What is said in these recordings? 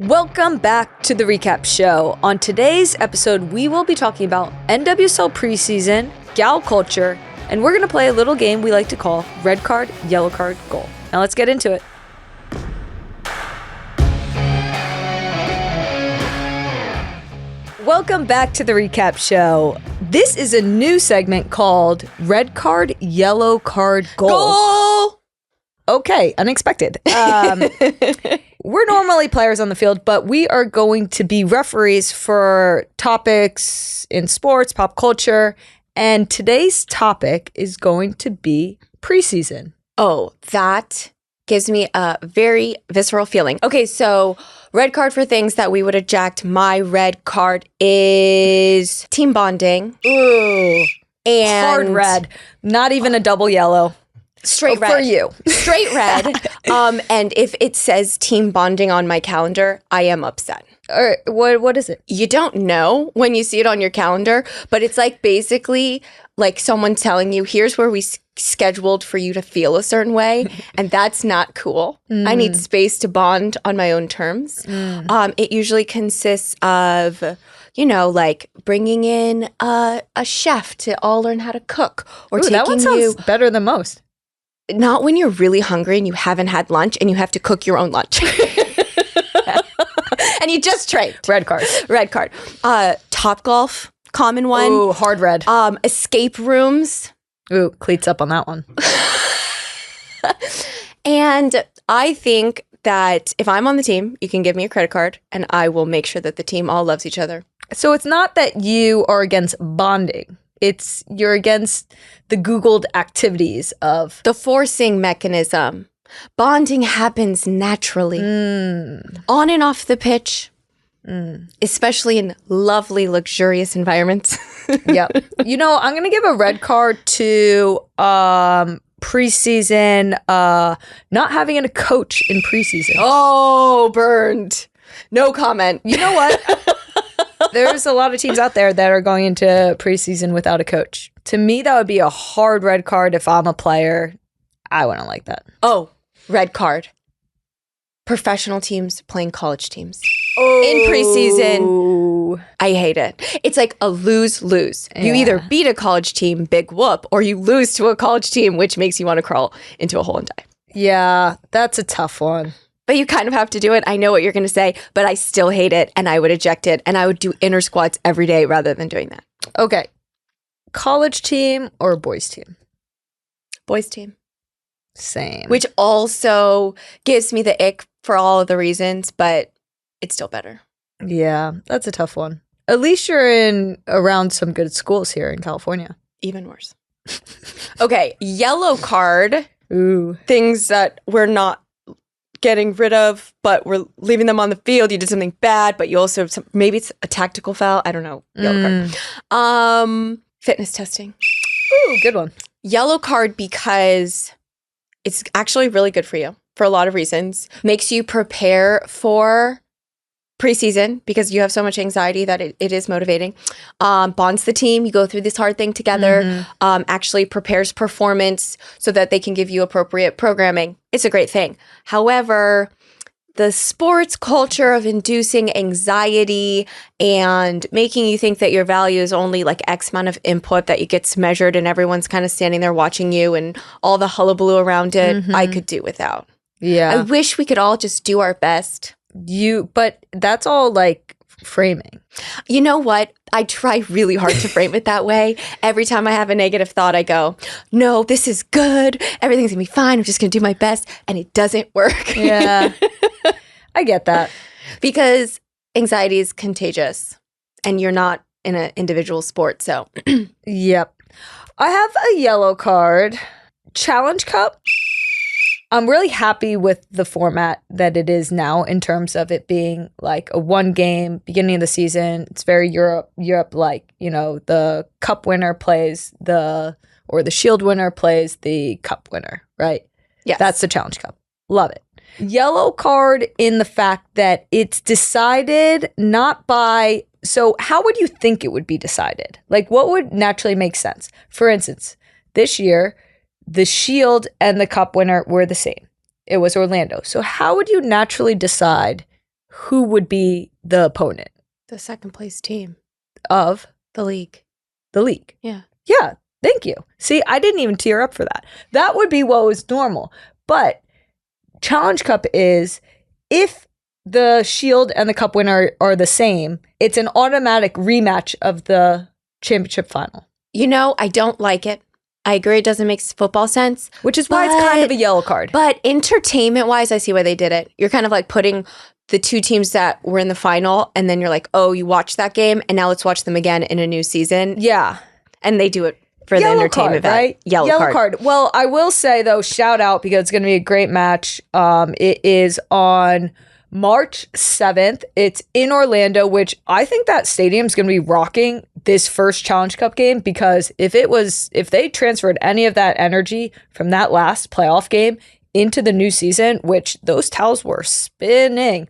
Welcome back to the recap show. On today's episode, we will be talking about NWSL Preseason, gal culture, and we're going to play a little game we like to call red card, yellow card, goal. Now let's get into it. Welcome back to the recap show. This is a new segment called red card, yellow card, goal. Okay, unexpected. We're normally players on the field, but we are going to be referees for topics in sports, pop culture, and today's topic is going to be preseason. Oh, that gives me a very visceral feeling. Okay, so red card for things that we would eject. My red card is team bonding. Ooh. And hard red. Not even a double yellow. Straight red. For you. Straight red. And if it says team bonding on my calendar, I am upset. Or what is it? You don't know when you see it on your calendar, but it's like basically like someone telling you, here's where we scheduled for you to feel a certain way, and that's not cool. I need space to bond on my own terms. It usually consists of, you know, like bringing in a chef to all learn how to cook, or taking that one sounds better than most. Not when you're really hungry and you haven't had lunch and you have to cook your own lunch. And you just trained. Red card. Red card. Top golf, common one. Ooh, hard red. Escape rooms. Ooh, cleats up on that one. And I think that if I'm on the team, you can give me a credit card and I will make sure that the team all loves each other. So it's not that you are against bonding. You're against the Googled activities of the forcing mechanism. Bonding happens naturally. On and off the pitch. Especially in lovely, luxurious environments. Yep. You know, I'm going to give a red card to preseason, not having a coach in preseason. Oh, burned. No comment. You know what? There's a lot of teams out there that are going into preseason without a coach. To me, that would be a hard red card if I'm a player. I wouldn't like that. Oh, red card. Professional teams playing college teams. Oh. In preseason. I hate it. It's like a lose-lose. Yeah. You either beat a college team, big whoop, or you lose to a college team, which makes you want to crawl into a hole and die. Yeah, that's a tough one. But you kind of have to do it. I know what you're going to say, but I still hate it, and I would eject it, and I would do inner squats every day rather than doing that. Okay. College team or boys team? Boys team. Same. Which also gives me the ick for all of the reasons, but it's still better. Yeah, that's a tough one. At least you're around some good schools here in California. Even worse. Okay, yellow card. Ooh. Things that we're not getting rid of, but we're leaving them on the field. You did something bad, but you also have maybe it's a tactical foul. I don't know. Yellow card. Fitness testing. Ooh, good one. Yellow card because it's actually really good for you for a lot of reasons. Makes you prepare for preseason because you have so much anxiety that it is motivating. Bonds the team. You go through this hard thing together. Actually prepares performance so that they can give you appropriate programming. It's a great thing. However, the sports culture of inducing anxiety and making you think that your value is only like X amount of input that it gets measured and everyone's kind of standing there watching you and all the hullabaloo around it, I could do without. Yeah. I wish we could all just do our best. But that's all like framing. You know what? I try really hard to frame it that way. Every time I have a negative thought, I go, no, this is good. Everything's gonna be fine. I'm just gonna do my best. And it doesn't work. Yeah. I get that. Because anxiety is contagious and you're not in an individual sport. So, yep. I have a yellow card. Challenge Cup. I'm really happy with the format that it is now in terms of it being like a one game beginning of the season. It's very Europe like, you know, the cup winner plays the shield winner plays the cup winner, right? yes. That's the Challenge Cup. Love it. Yellow card in the fact that it's decided not by, so how would you think it would be decided? Like what would naturally make sense? For instance, this year, the Shield and the Cup winner were the same. It was Orlando. So how would you naturally decide who would be the opponent The second place team. of The league. the league? Yeah. Yeah, thank you. See, I didn't even tear up for that. That would be what was normal. But Challenge Cup is, if the Shield and the Cup winner are the same, it's an automatic rematch of the championship final. I don't like it. I agree it doesn't make football sense. Which is why it's kind of a yellow card. But entertainment-wise, I see why they did it. You're kind of like putting the two teams that were in the final, and then you're like, oh, you watched that game, and now let's watch them again in a new season. Yeah. And they do it for the entertainment card, right? Yellow card. Well, I will say, though, shout out, because it's going to be a great match. It is on March 7th. It's in Orlando, which I think that stadium is going to be rocking this first Challenge Cup game, because if they transferred any of that energy from that last playoff game into the new season, which those towels were spinning,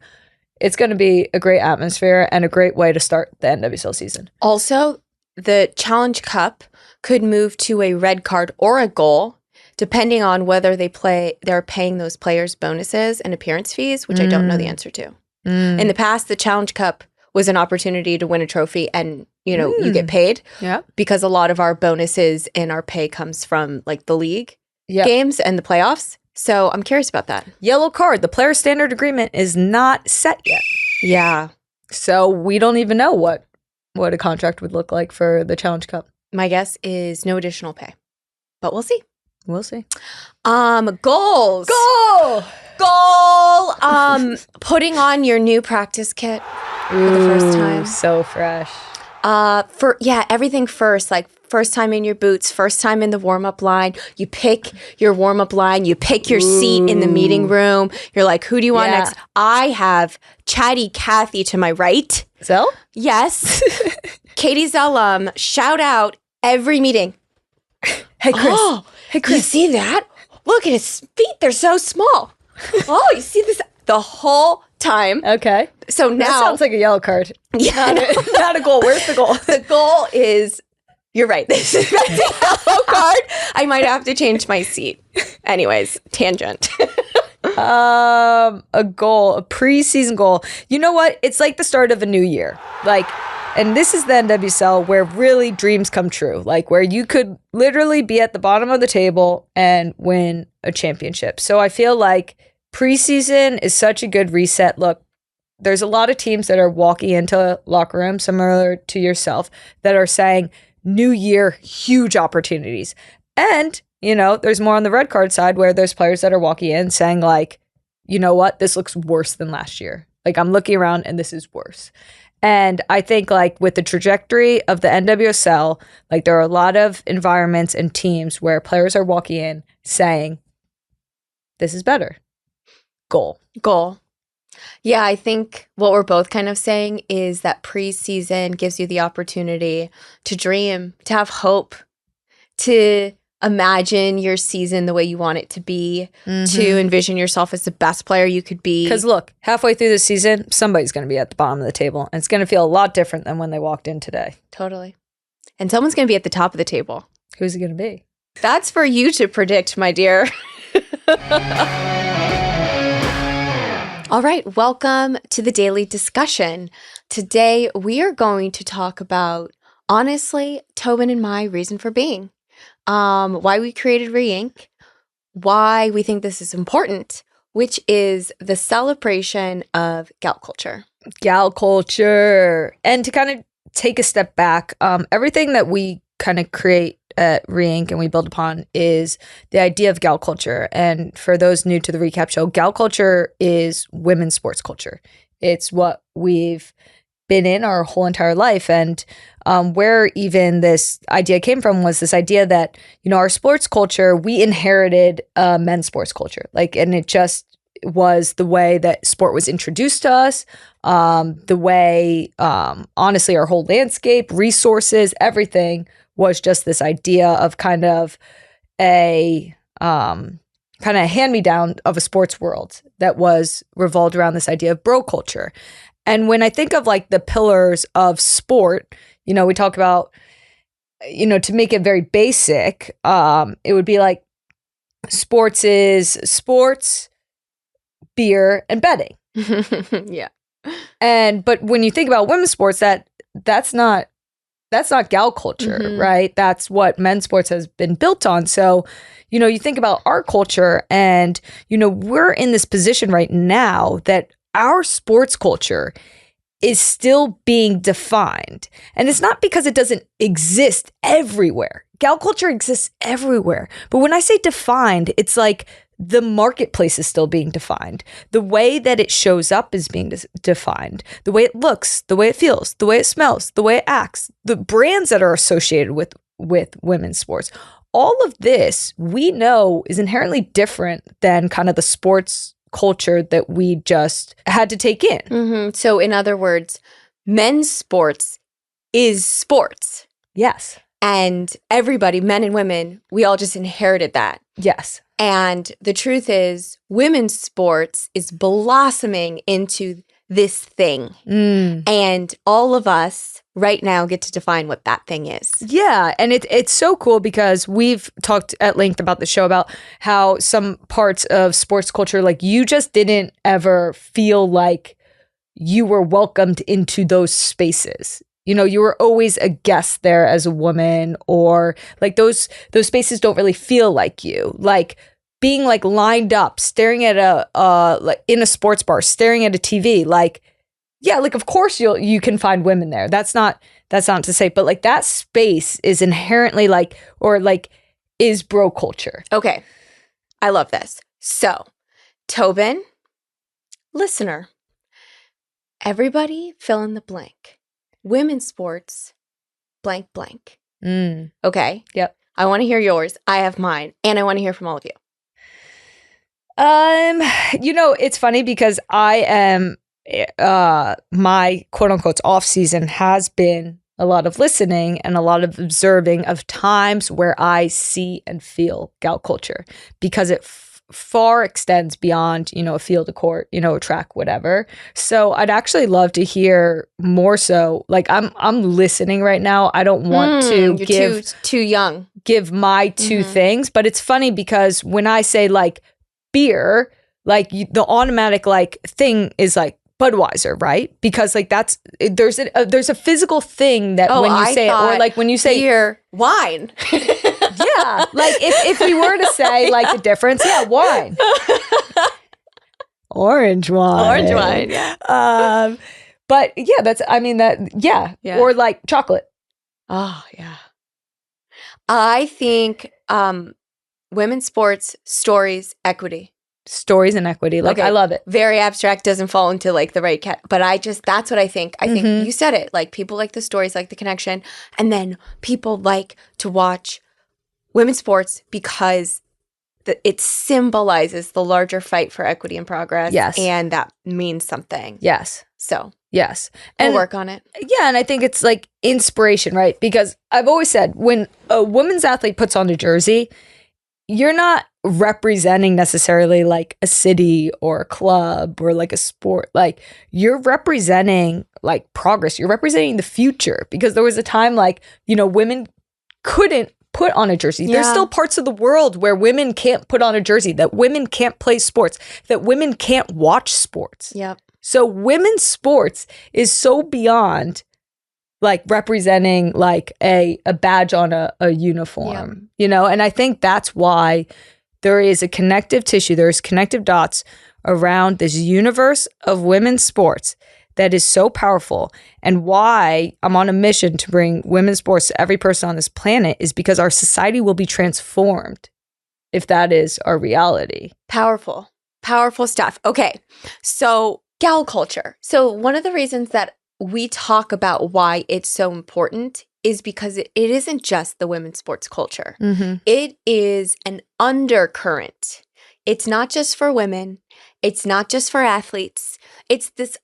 it's going to be a great atmosphere and a great way to start the NWSL season. Also, the Challenge Cup could move to a red card or a goal, depending on whether they're paying those players bonuses and appearance fees, which I don't know the answer to. In the past, the Challenge Cup was an opportunity to win a trophy, and you get paid. Yeah. Because a lot of our bonuses and our pay comes from like the league games and the playoffs. So I'm curious about that. Yellow card. The player standard agreement is not set yet. Yeah. So we don't even know what a contract would look like for the Challenge Cup. My guess is no additional pay, but we'll see. We'll see. Goals. Goal! Putting on your new practice kit for the first time. So fresh. Everything first, like first time in your boots, first time in the warm-up line. You pick your warm-up line, you pick your seat in the meeting room. You're like, who do you want next? I have Chatty Cathy to my right. Zell? Yes. Katie Zellum, shout out every meeting. Hey, Chris. Oh, hey, Chris. You see that? Look at his feet. They're so small. Oh, you see this the whole time. Okay. So now. That sounds like a yellow card. Yeah. Not a goal. Where's the goal? The goal is, you're right. This is a yellow card. I might have to change my seat. Anyways, tangent. A preseason goal. You know what? It's like the start of a new year. And this is the NWSL where really dreams come true. Like where you could literally be at the bottom of the table and win a championship. So I feel like preseason is such a good reset. Look, there's a lot of teams that are walking into locker rooms, similar to yourself, that are saying, new year, huge opportunities. And, there's more on the red card side where there's players that are walking in saying like, you know what, this looks worse than last year. Like I'm looking around and this is worse. And I think like with the trajectory of the NWSL, like there are a lot of environments and teams where players are walking in saying, this is better. Goal. Yeah, I think what we're both kind of saying is that preseason gives you the opportunity to dream, to have hope, to imagine your season the way you want it to be, to envision yourself as the best player you could be. Because look, halfway through the season, somebody's going to be at the bottom of the table, and it's going to feel a lot different than when they walked in today. Totally. And someone's going to be at the top of the table. Who's it going to be? That's for you to predict, my dear. All right, welcome to the Daily Discussion. Today, we are going to talk about, honestly, Tobin and my reason for being. Why we created Re-Inc, why we think this is important, which is the celebration of gal culture. Gal culture. And to kind of take a step back, everything that we kind of create at Re-Inc and we build upon is the idea of gal culture. And for those new to the recap show, gal culture is women's sports culture. It's what we've been in our whole entire life. And where even this idea came from was this idea that, our sports culture, we inherited men's sports culture. And it just was the way that sport was introduced to us, the way, honestly, our whole landscape, resources, everything was just this idea of kind of a hand-me-down of a sports world that was revolved around this idea of bro culture. And when I think of the pillars of sport, we talk about, to make it very basic, it would be like sports is sports, beer, and betting. Yeah. But when you think about women's sports, that's not gal culture, right? That's what men's sports has been built on. So, you think about our culture and, we're in this position right now that our sports culture is still being defined. And it's not because it doesn't exist everywhere. Gal culture exists everywhere. But when I say defined, it's like the marketplace is still being defined. The way that it shows up is being defined. The way it looks, the way it feels, the way it smells, the way it acts, the brands that are associated with women's sports. All of this we know is inherently different than kind of the sports culture that we just had to take in. So in other words, men's sports is sports. Yes. And everybody, men and women, we all just inherited that. Yes. And the truth is, women's sports is blossoming into this thing. And all of us right now get to define what that thing is. Yeah. And it's so cool because we've talked at length about the show about how some parts of sports culture, like you just didn't ever feel like you were welcomed into those spaces. You were always a guest there as a woman, or like those spaces don't really feel like you. Like being like lined up, staring at like in a sports bar, staring at a TV, like, yeah, like of course you can find women there. That's not to say, but like that space is inherently like, or like is bro culture. Okay. I love this. So, Tobin, listener, everybody fill in the blank. Women's sports, blank, blank. Okay? Yep. I want to hear yours. I have mine. And I want to hear from all of you. It's funny because I am, my quote unquote off season has been a lot of listening and a lot of observing of times where I see and feel gal culture because it far extends beyond, a field, a court, a track, whatever. So I'd actually love to hear more. So like I'm listening right now. I don't want to give my two things, but it's funny because when I say like beer, like the automatic like thing is like Budweiser, right? Because like there's a physical thing that when you say it, or like when you say beer, wine. Yeah, like if we were to say like the difference, yeah, wine, orange wine, yeah. But yeah, yeah, or like chocolate. Oh yeah, I think women's sports, stories, equity. Stories and equity. Like, okay. I love it. Very abstract, doesn't fall into like the right cat. But that's what I think. I think you said it. Like people like the stories, like the connection. And then people like to watch women's sports because it symbolizes the larger fight for equity and progress. Yes. And that means something. Yes. So. Yes. And we'll work on it. Yeah. And I think it's like inspiration, right? Because I've always said when a women's athlete puts on a jersey, you're not representing necessarily like a city or a club or like a sport. Like you're representing like progress. You're representing the future because there was a time like, women couldn't put on a jersey. Yeah. There's still parts of the world where women can't put on a jersey, that women can't play sports, that women can't watch sports. Yep. So women's sports is so beyond like representing like a badge on a uniform, and I think that's why there is a connective tissue, there's connective dots around this universe of women's sports that is so powerful. And why I'm on a mission to bring women's sports to every person on this planet is because our society will be transformed if that is our reality. Powerful stuff. Okay, so gal culture. So one of the reasons that we talk about why it's so important is because it isn't just the women's sports culture. It is an undercurrent. It's not just for women. It's not just for athletes. It's this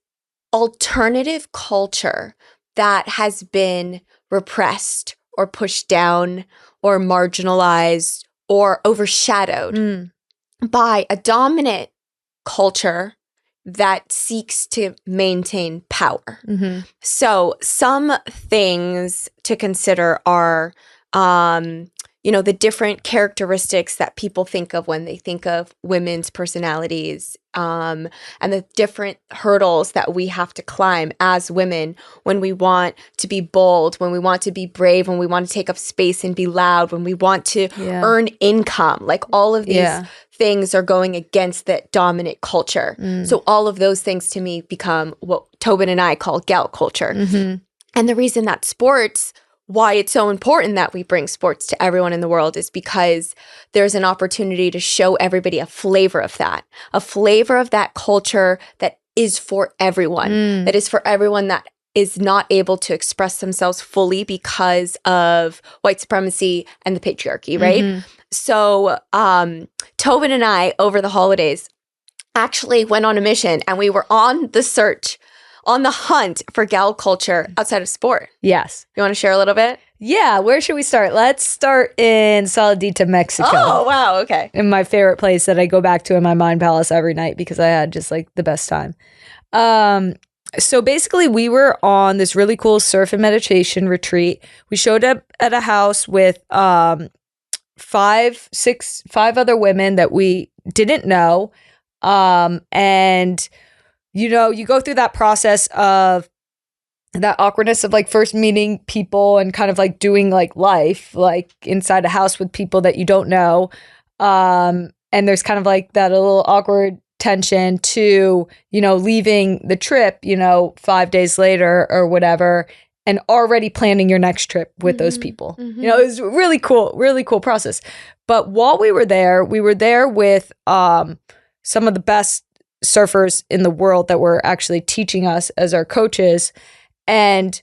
alternative culture that has been repressed or pushed down or marginalized or overshadowed by a dominant culture that seeks to maintain power. So some things to consider are, the different characteristics that people think of when they think of women's personalities, and the different hurdles that we have to climb as women when we want to be bold, when we want to be brave, when we want to take up space and be loud, when we want to earn income. Like all of these things are going against that dominant culture. So all of those things to me become what Tobin and I call gal culture. And the reason that why it's so important that we bring sports to everyone in the world is because there's an opportunity to show everybody a flavor of that culture that is for everyone, that is for everyone that is not able to express themselves fully because of white supremacy and the patriarchy, right? So Tobin and I, over the holidays, actually went on a mission, and we were on the hunt for gal culture outside of sport. Yes. You want to share a little bit? Yeah. Where should we start? Let's start in Saladita, Mexico. Oh, wow. Okay. In my favorite place that I go back to in my mind palace every night because I had just like the best time. So basically we were on this really cool surf and meditation retreat. We showed up at a house with five other women that we didn't know. And you go through that process of that awkwardness of like first meeting people and kind of like doing like life like inside a house with people that you don't know. And there's kind of like that a little awkward tension to, leaving the trip, 5 days later or whatever, and already planning your next trip with those people. It was really cool process. But while we were there with some of the best surfers in the world that were actually teaching us as our coaches. And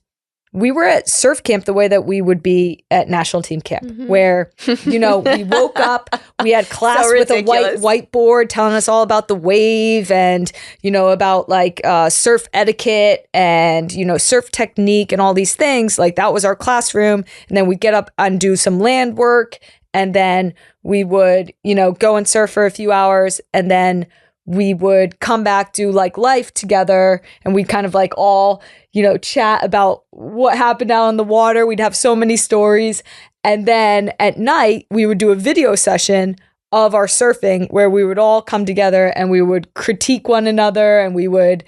we were at surf camp the way that we would be at national team camp, where, we woke up, we had class with a whiteboard telling us all about the wave and, about like surf etiquette and, surf technique and all these things. Like that was our classroom. And then we'd get up and do some land work. And then we would, go and surf for a few hours. And then we would come back, do like life together, and we'd kind of like all, chat about what happened out on the water. We'd have so many stories. And then at night, we would do a video session of our surfing where we would all come together and we would critique one another and we would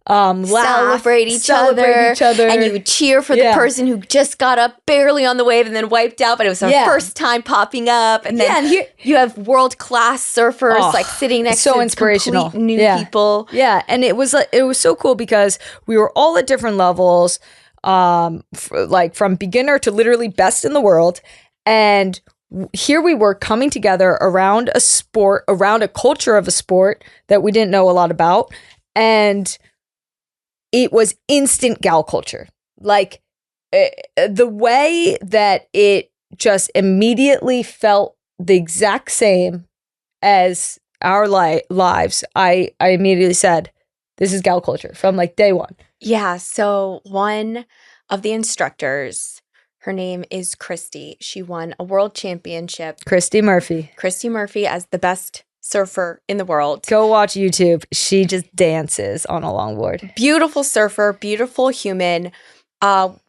celebrate each other. And you would cheer for the person who just got up barely on the wave and then wiped out, but it was their first time popping up. And then you have world-class surfers like sitting next to inspirational complete new people. Yeah, and it was so cool because we were all at different levels, like from beginner to literally best in the world. And here we were coming together around a sport, around a culture of a sport that we didn't know a lot about. And it was instant gal culture. Like the way that it just immediately felt the exact same as our lives. I immediately said, this is gal culture from like day one. Yeah. So one of the instructors, her name is Christy. She won a world championship. Christy Murphy as the best surfer in the world. Go watch YouTube. She just dances on a longboard. Beautiful surfer, beautiful human.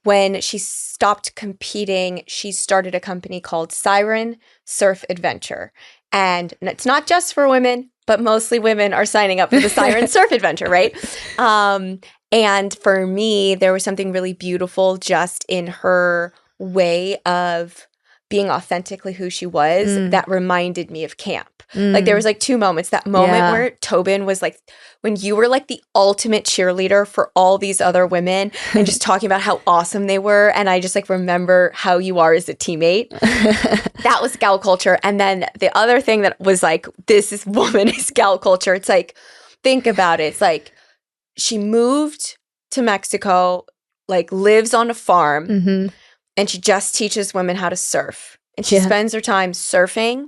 When she stopped competing, she started a company called Siren Surf Adventure. And it's not just for women, but mostly women are signing up for the Siren Surf Adventure, right? And for me, there was something really beautiful just in her way of being authentically who she was that reminded me of camp. Like there was like two moments. That moment where Tobin was like, when you were like the ultimate cheerleader for all these other women and just talking about how awesome they were. And I just like remember how you are as a teammate. That was gal culture. And then the other thing that was like, woman is gal culture. It's like, think about it. It's like she moved to Mexico, like lives on a farm, and she just teaches women how to surf. And she spends her time surfing,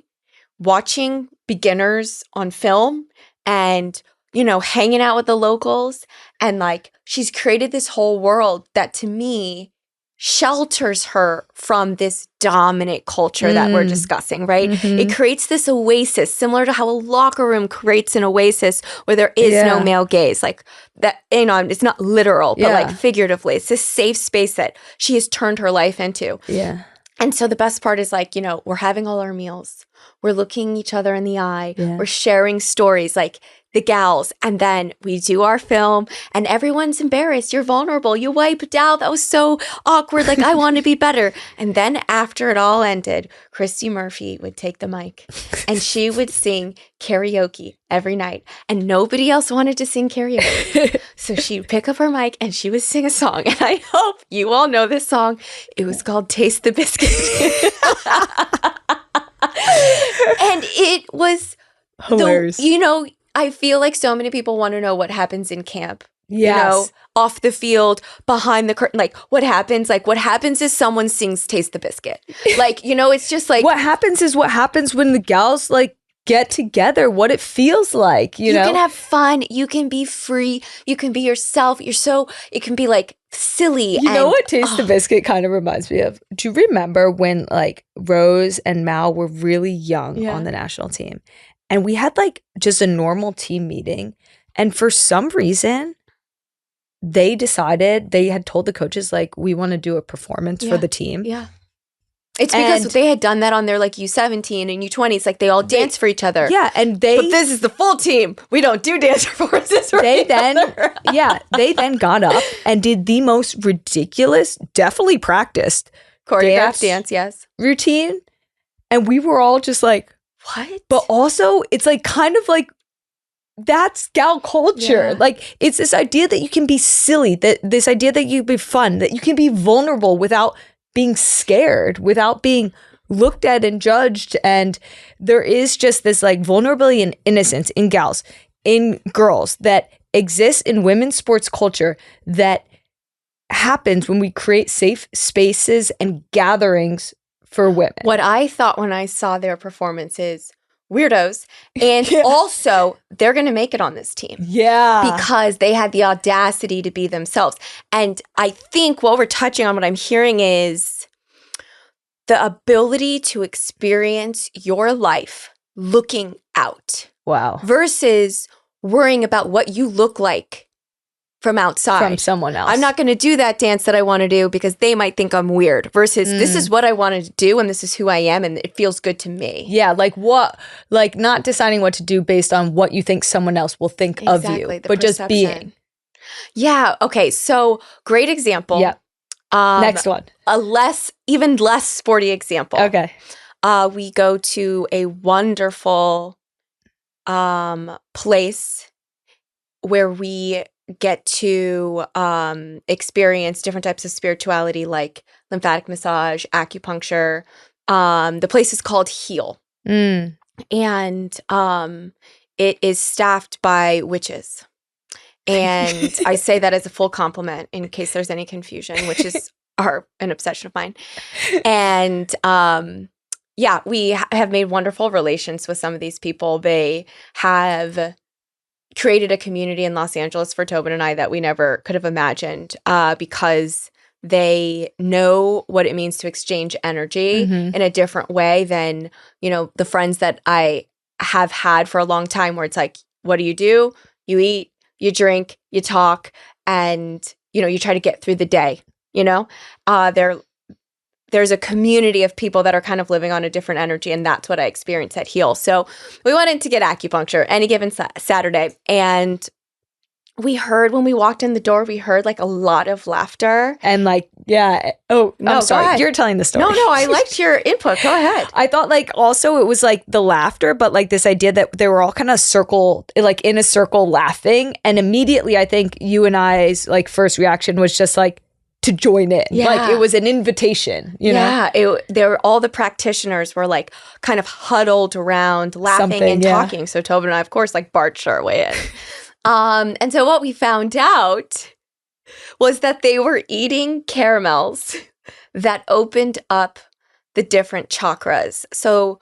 watching beginners on film, and, hanging out with the locals. And like, she's created this whole world that to me shelters her from this dominant culture that we're discussing, right? It creates this oasis, similar to how a locker room creates an oasis where there is no male gaze. Like that, it's not literal, but like figuratively. It's this safe space that she has turned her life into. Yeah. And so the best part is like, we're having all our meals. We're looking each other in the eye. Yeah. We're sharing stories like the gals. And then we do our film and everyone's embarrassed. You're vulnerable. You wiped out. That was so awkward. Like, I want to be better. And then after it all ended, Christy Murphy would take the mic and she would sing karaoke every night. And nobody else wanted to sing karaoke. So she'd pick up her mic and she would sing a song. And I hope you all know this song. It was called Taste the Biscuit. And it was hilarious. I feel like so many people want to know what happens in camp. Yes. Off the field, behind the curtain, like what happens? Like what happens is someone sings Taste the Biscuit. Like, it's just like. What happens is what happens when the gals like get together, what it feels like, you know? You can have fun. You can be free. You can be yourself. It can be like silly. You know what Taste the Biscuit kind of reminds me of? Do you remember when like Rose and Mal were really young on the national team? And we had like just a normal team meeting. And for some reason, they decided, they had told the coaches, like, we want to do a performance for the team. Yeah. It's because they had done that on their like U17 and U20s. Like they all dance for each other. Yeah. And but this is the full team. We don't do dance performances for each other. They then got up and did the most ridiculous, definitely practiced choreographed dance, yes, routine. And we were all just like, what? But also, it's like kind of like that's gal culture. Yeah. Like it's this idea that you can be silly, that this idea that you can be fun, that you can be vulnerable without being scared, without being looked at and judged. And there is just this like vulnerability and innocence in gals, in girls that exists in women's sports culture that happens when we create safe spaces and gatherings for women. What I thought when I saw their performances, weirdos, and also they're going to make it on this team. Yeah. Because they had the audacity to be themselves. And I think what we're touching on, what I'm hearing is the ability to experience your life looking out. Wow. Versus worrying about what you look like from outside. From someone else. I'm not going to do that dance that I want to do because they might think I'm weird versus this is what I wanted to do and this is who I am and it feels good to me. Yeah, like not deciding what to do based on what you think someone else will think of you, but just being. Yeah, okay, so great example. Yeah. Next one. Even less sporty example. Okay. We go to a wonderful place where we get to experience different types of spirituality like lymphatic massage, acupuncture. The place is called Heal. And it is staffed by witches. And I say that as a full compliment in case there's any confusion, which is an obsession of mine. And we have made wonderful relations with some of these people. They have created a community in Los Angeles for Tobin and I that we never could have imagined because they know what it means to exchange energy in a different way than, the friends that I have had for a long time where it's like, what do? You eat, you drink, you talk, and, you try to get through the day, there's a community of people that are kind of living on a different energy, and that's what I experienced at Heal. So we went in to get acupuncture any given Saturday, and when we walked in the door, we heard like a lot of laughter. And like, yeah. Oh, no, I'm sorry. You're telling the story. No, I liked your input. Go ahead. I thought like also it was like the laughter, but like this idea that they were all kind of like in a circle laughing. And immediately I think you and I's like first reaction was just like, to join in. Yeah. Like it was an invitation, you know? Yeah, all the practitioners were like kind of huddled around laughing and talking. So Tobin and I, of course, like barged our way in. And so what we found out was that they were eating caramels that opened up the different chakras. So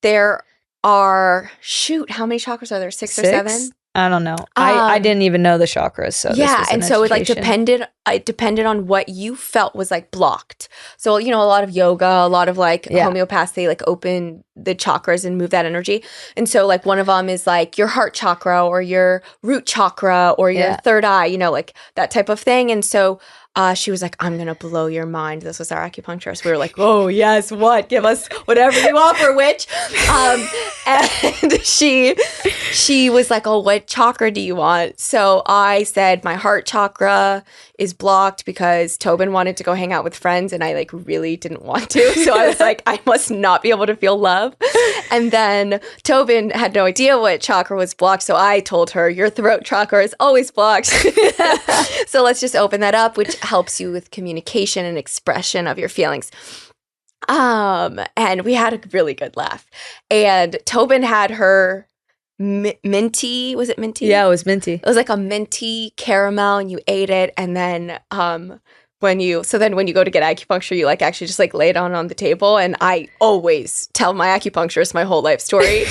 there are, how many chakras are there? Six or seven? I don't know. I didn't even know the chakras. So and so it like depended on what you felt was like blocked. So a lot of yoga, a lot of like homeopathy, like open the chakras and move that energy. And so like one of them is like your heart chakra or your root chakra or your third eye, you know, like that type of thing. And so she was like, I'm going to blow your mind. This was our acupuncturist. We were like, oh, yes, what? Give us whatever you offer, witch. And she was like, oh, what chakra do you want? So I said my heart chakra is blocked because Tobin wanted to go hang out with friends and I like really didn't want to. So I was like, I must not be able to feel love. And then Tobin had no idea what chakra was blocked. So I told her, your throat chakra is always blocked. So let's just open that up, which helps you with communication and expression of your feelings. And we had a really good laugh. And Tobin had her minty, was it minty? Yeah, it was minty. It was like a minty caramel and you ate it. And then when you go to get acupuncture, you like actually just like lay it on the table. And I always tell my acupuncturist my whole life story.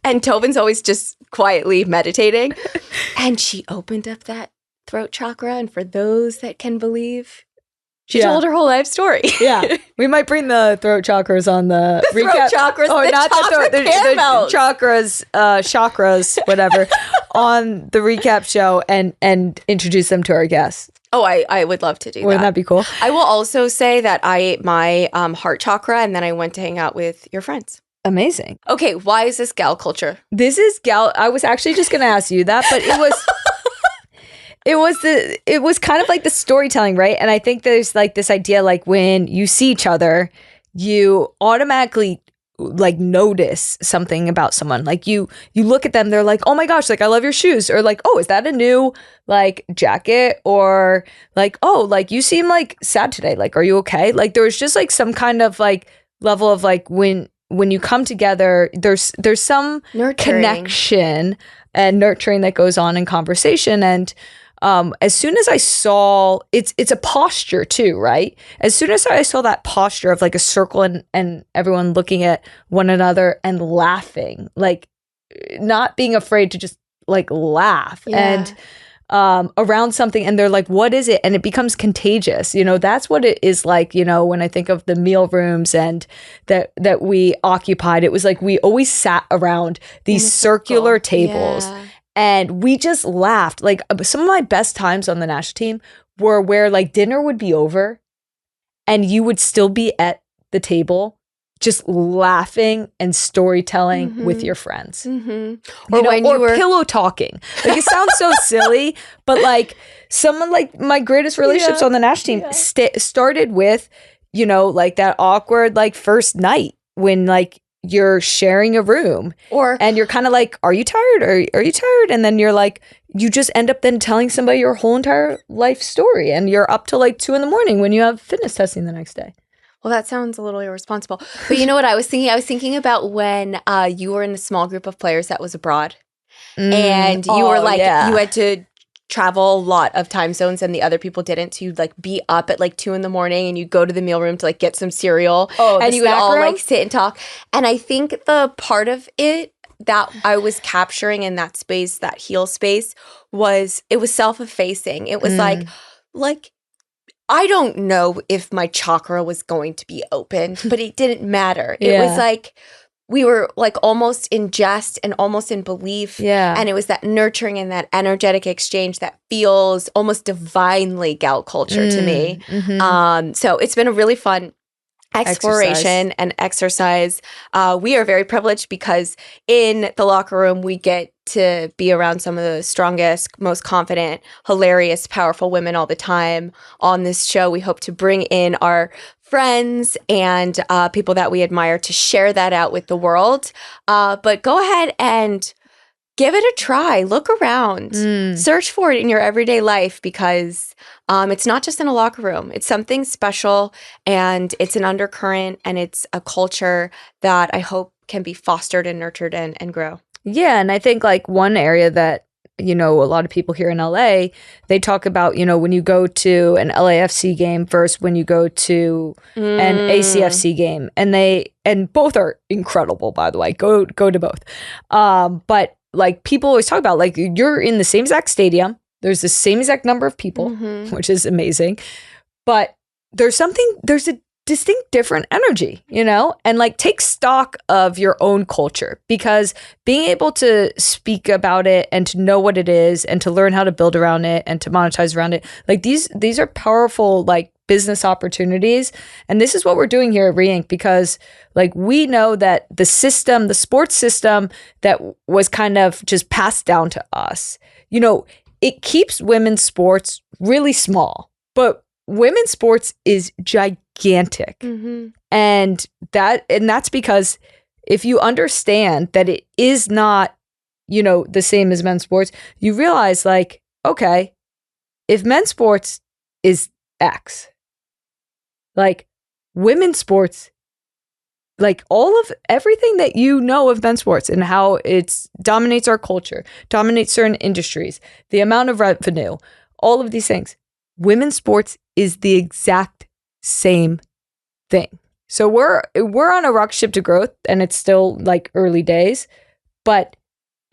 And Tobin's always just quietly meditating. And she opened up that throat chakra, and for those that can believe, she told her whole life story. Yeah, we might bring the throat chakras on the recap. Throat chakras, or not the chakras, chakras, whatever, on the recap show and introduce them to our guests. Oh, I would love to do that. Wouldn't that be cool? I will also say that I ate my heart chakra, and then I went to hang out with your friends. Amazing. Okay, why is this gal culture? This is gal. I was actually just going to ask you that, but it was. It was kind of like the storytelling, right? And I think there's like this idea, like when you see each other, you automatically like notice something about someone. Like you look at them, they're like, oh my gosh, like I love your shoes, or like, oh, is that a new like jacket, or like, oh, like you seem like sad today, like are you okay? Like there was just like some kind of like level of like when you come together, there's some connection and nurturing that goes on in conversation. And as soon as I saw, it's a posture too, right? As soon as I saw that posture of like a circle and everyone looking at one another and laughing, like not being afraid to just like laugh and around something, and they're like, what is it? And it becomes contagious. You know, that's what it is like, you know, when I think of the meal rooms and that we occupied, it was like we always sat around these circular tables. Yeah. And we just laughed. Like some of my best times on the national team were where like dinner would be over and you would still be at the table just laughing and storytelling with your friends. Mm-hmm. Or pillow talking. Like it sounds so silly, but like someone like my greatest relationships on the national team started with, you know, like that awkward like first night when like you're sharing a room and you're kind of like, are you tired? Are you tired? And then you're like, you just end up then telling somebody your whole entire life story, and you're up till like 2 a.m. when you have fitness testing the next day. Well, that sounds a little irresponsible. But you know what I was thinking? I was thinking about when you were in the small group of players that was abroad. And you were like, you had to travel a lot of time zones and the other people didn't. So you'd like be up at like 2 a.m. and you'd go to the meal room to like get some cereal. And you would all like sit and talk. And I think the part of it that I was capturing in that space, that heal space, was it was self-effacing. It was like I don't know if my chakra was going to be open, but it didn't matter. It was like we were like almost in jest and almost in belief. Yeah. And it was that nurturing and that energetic exchange that feels almost divinely gal culture to me. Mm-hmm. So it's been a really fun exploration and exercise. We are very privileged because in the locker room, we get to be around some of the strongest, most confident, hilarious, powerful women all the time. On this show, we hope to bring in our friends and people that we admire to share that out with the world. But go ahead and give it a try. Look around. Search for it in your everyday life, because it's not just in a locker room. It's something special, and it's an undercurrent, and it's a culture that I hope can be fostered and nurtured and grow. Yeah, and I think like one area that, you know, a lot of people here in LA, they talk about, you know, when you go to an LAFC game versus when you go to an ACFC game, and both are incredible, by the way. Go to both. But like people always talk about, like, you're in the same exact stadium. There's the same exact number of people, which is amazing. But there's a distinct different energy, and like take stock of your own culture, because being able to speak about it and to know what it is and to learn how to build around it and to monetize around it, like these are powerful like business opportunities. And this is what we're doing here at Reinc, because like we know that the sports system that was kind of just passed down to us, it keeps women's sports really small, but women's sports is gigantic. And that's because if you understand that it is not, the same as men's sports, you realize like, okay, if men's sports is X, like women's sports, like all of everything that of men's sports and how it dominates our culture, dominates certain industries, the amount of revenue, all of these things, women's sports is the exact same thing. So we're on a rocket ship to growth, and it's still like early days, but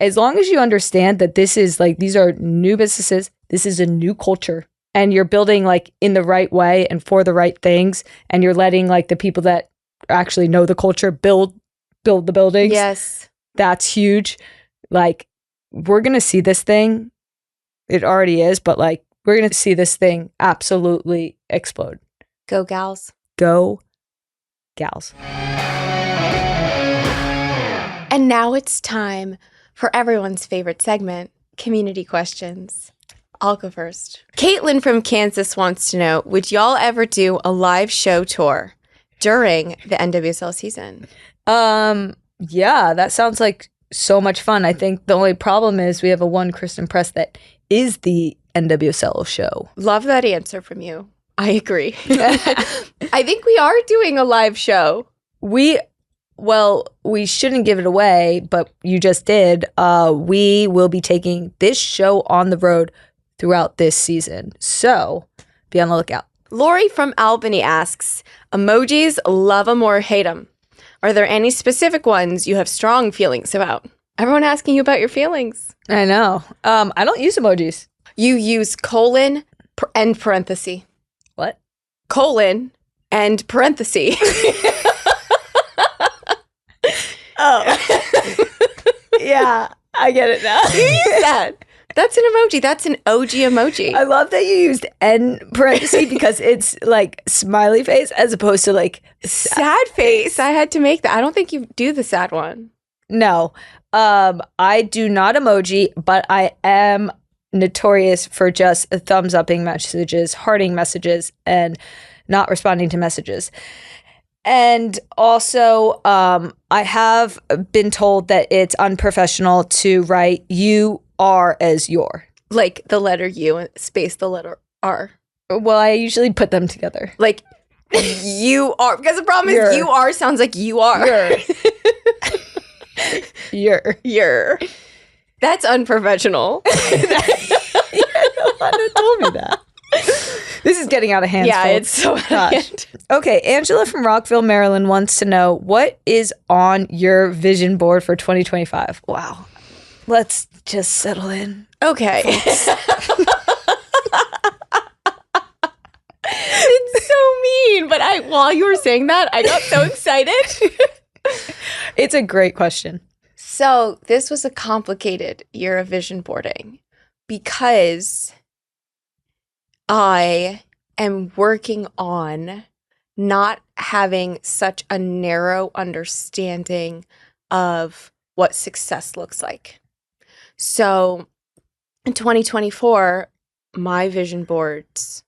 as long as you understand that this is like, these are new businesses, this is a new culture, and you're building like in the right way and for the right things, and you're letting like the people that actually know the culture build the buildings. Yes. That's huge. Like we're going to see this thing. It already is, but like we're going to see this thing absolutely explode. Go gals. Go gals. And now it's time for everyone's favorite segment, community questions. I'll go first. Caitlin from Kansas wants to know, would y'all ever do a live show tour during the NWSL season? Yeah, that sounds like so much fun. I think the only problem is we have a one Christen Press that is the NWSL show. Love that answer from you. I agree. I think we are doing a live show. We shouldn't give it away, but you just did. We will be taking this show on the road throughout this season. So be on the lookout. Lori from Albany asks, emojis, love them or hate them? Are there any specific ones you have strong feelings about? Everyone asking you about your feelings. I know. I don't use emojis. You use colon and parenthesis. What? Colon and parenthesis. Oh. Yeah, I get it now. You use that. That's an emoji. That's an OG emoji. I love that you used N parenthesis because it's like smiley face as opposed to like sad face. I had to make that. I don't think you do the sad one. No. I do not emoji, but I am notorious for just thumbs upping messages, hearting messages, and not responding to messages. And also, I have been told that it's unprofessional to write you are as your. Like the letter U and space the letter R. Well, I usually put them together. Like you are. Because the problem is you are sounds like you are. You're. That's unprofessional. You're the one who told me that. This is getting out of hand. Yeah, folks. It's so out of hand. Okay, Angela from Rockville, Maryland wants to know, what is on your vision board for 2025? Wow. Let's just settle in. Okay. It's so mean, but while you were saying that, I got so excited. It's a great question. So this was a complicated year of vision boarding because I am working on not having such a narrow understanding of what success looks like. So in 2024, my vision boards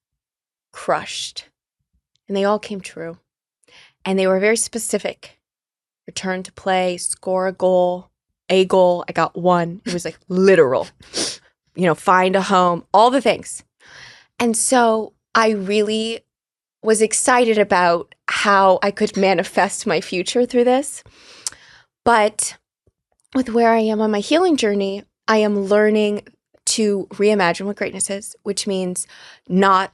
crushed and they all came true. And they were very specific. Return to play, score a goal. I got one. It was like literal, find a home, all the things. And so I really was excited about how I could manifest my future through this. But with where I am on my healing journey, I am learning to reimagine what greatness is, which means not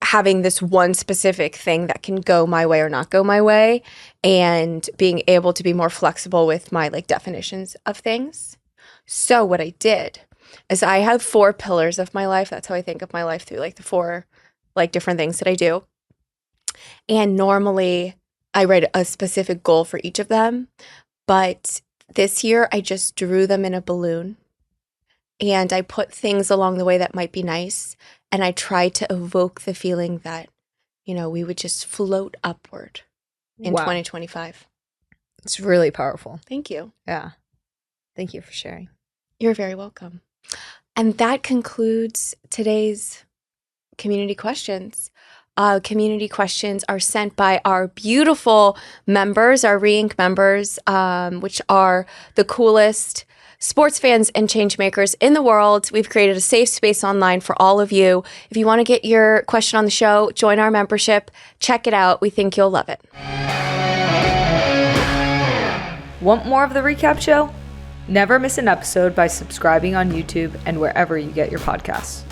having this one specific thing that can go my way or not go my way, and being able to be more flexible with my definitions of things. So what I did is I have 4 pillars of my life. That's how I think of my life, through the 4 different things that I do. And normally I write a specific goal for each of them. But this year I just drew them in a balloon. And I put things along the way that might be nice. And I tried to evoke the feeling that, we would just float upward in 2025. It's really powerful. Thank you. Yeah. Thank you for sharing. You're very welcome. And that concludes today's community questions. Community questions are sent by our beautiful members, our Re-Ink members, which are the coolest sports fans and change makers in the world. We've created a safe space online for all of you. If you want to get your question on the show, join our membership. Check it out. We think you'll love it. Want more of the recap show? Never miss an episode by subscribing on YouTube and wherever you get your podcasts.